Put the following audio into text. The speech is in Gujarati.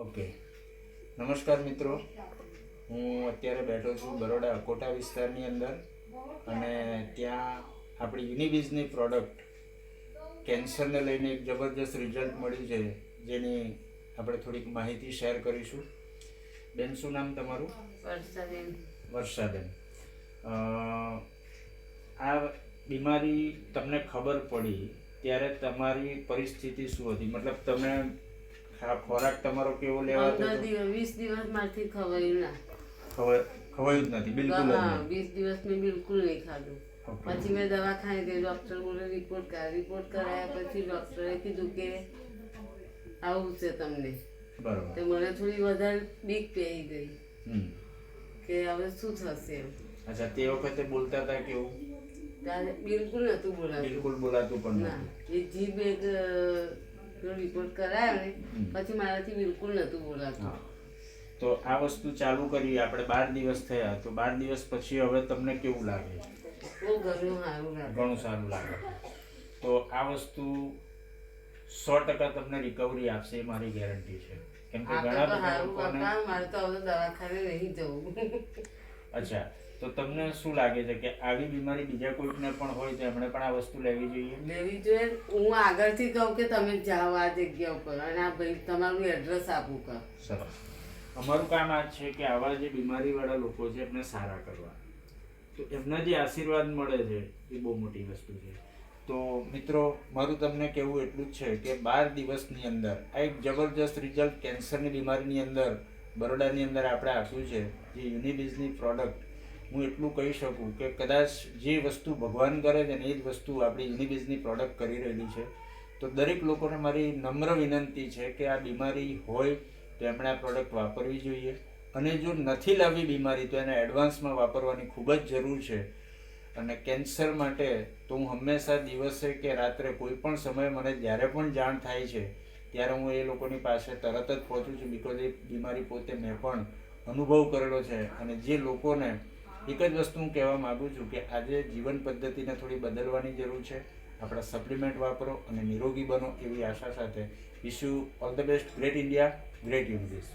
ઓકે, નમસ્કાર મિત્રો. હું અત્યારે બેઠો છું બરોડા અકોટા વિસ્તારની અંદર અને ત્યાં આપણી યુનિબીઝની પ્રોડક્ટ કેન્સરને લઈને એક જબરજસ્ત રિઝલ્ટ મળ્યું છે, જેની આપણે થોડીક માહિતી શેર કરીશું. બેન, શું નામ તમારું? વર્ષાબેન. વર્ષાબેન, આ બીમારી તમને ખબર પડી ત્યારે તમારી પરિસ્થિતિ શું હતી? મતલબ તમે ખોરાક તમારો કેવો લેવાતો હતો? 20 દિવસ માંથી ખવાયું ના. ખવાયું જ નથી બિલકુલ જ નહીં. 20 દિવસ મેં બિલકુલ નહીં ખાધું. પછી મેં દવાખાને ગઈ, ડૉક્ટર બોલે રિપોર્ટ કરાયા પછી ડૉક્ટરે કીધું કે આવું છે તમને. બરોબર. તો મને થોડી વધારે બીક પેઈ ગઈ કે હવે શું થશે એમ. અચ્છા, તે વખતે બોલતા હતા કેવું? ત્યારે બિલકુલ નહોતું બોલાતું. બિલકુલ બોલાતું પણ ના, નહોતું. એ જીભ એક રિપોર્ટ કરાયો ને પછી મારાથી બિલકુલ નહોતું બોલાતું. હા, તો આ વસ્તુ ચાલુ કરી આપણે 12 દિવસ થયા, તો 12 દિવસ પછી હવે તમને કેવું લાગે? બહુ ઘણું સારું લાગે. ઘણું સારું લાગે. તો આ વસ્તુ 100% તમને રિકવરી આપશે એ મારી ગેરંટી છે, કેમ કે ઘણા બધા લોકોને. મારે તો હવે દવાખાને નહીં જવું. અચ્છા, તો તમને શું લાગે છે કે આવી બીમારી બીજા કોઈને પણ હોય તો એમણે પણ આ વસ્તુ લેવી જોઈએ? લેવી જોઈએ. હું આગળથી કહું કે તમે જાઓ આ જગ્યા ઉપર અને આ ભાઈ તમારું એડ્રેસ આપું કહો. સરસ. અમારું કામ આ છે કે આવા જે બીમારીવાળા લોકો છે એમને સારા કરવા, તો એમના જે આશીર્વાદ મળે છે એ બહુ મોટી વસ્તુ છે. તો મિત્રો, મારું તમને કહેવું એટલું જ છે કે 12 દિવસની અંદર આ એક જબરજસ્ત રિઝલ્ટ કેન્સરની બીમારીની અંદર બરોડાની અંદર આપણે આપ્યું છે. જે યુનિબીઝની પ્રોડક્ટ, હું એટલું કહી શકું કે કદાચ જે વસ્તુ ભગવાન કરે છે ને એ જ વસ્તુ આપણી યુનિબીઝની પ્રોડક્ટ કરી રહેલી છે. તો દરેક લોકોને મારી નમ્ર વિનંતી છે કે આ બીમારી હોય તો એમણે આ પ્રોડક્ટ વાપરવી જોઈએ, અને જો નથી લાવી બીમારી તો એને એડવાન્સમાં વાપરવાની ખૂબ જ જરૂર છે. અને કેન્સર માટે તો હું હંમેશા દિવસે કે રાત્રે કોઈ પણ સમયે મને જ્યારે પણ જાણ થાય છે ત્યારે હું એ લોકોની પાસે તરત જ પહોંચું છું, બિકોઝ એ બીમારી પોતે મેં પણ અનુભવ કરેલો છે. અને જે લોકોને એક જ વસ્તુ હું કહેવા માગું છું કે આજે જીવન પદ્ધતિને થોડી બદલવાની જરૂર છે. આપણા સપ્લિમેન્ટ વાપરો અને નિરોગી બનો એવી આશા સાથે wish you all the best. Great India, great યુનિબીઝ.